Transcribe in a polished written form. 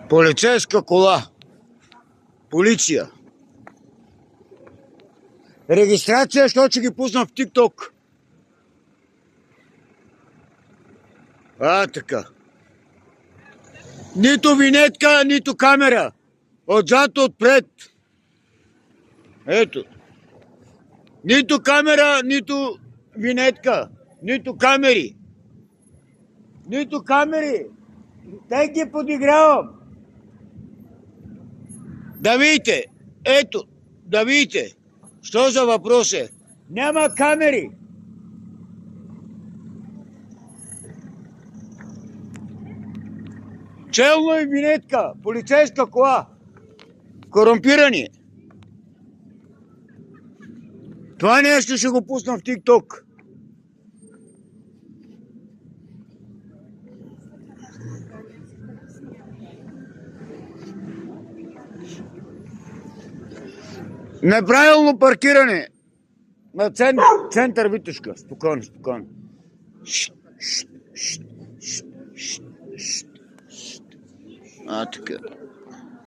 Полицейска кола. Полиция. Регистрация, защото ще ги пусна в TikTok. Така. Нито винетка, нито камера. Отзад, отпред. Ето. Нито камера, нито винетка. Нито камери. Нито камери. Тай ги подигравам. Да видите. Ето. Да видите. Що за въпрос е? Няма камери. Челно и винетка. Полицейска кола. Корумпирани. Това нещо ще го пусна в TikTok. Неправилно паркиране на център Витушка. Спокойно, спокойно. Така.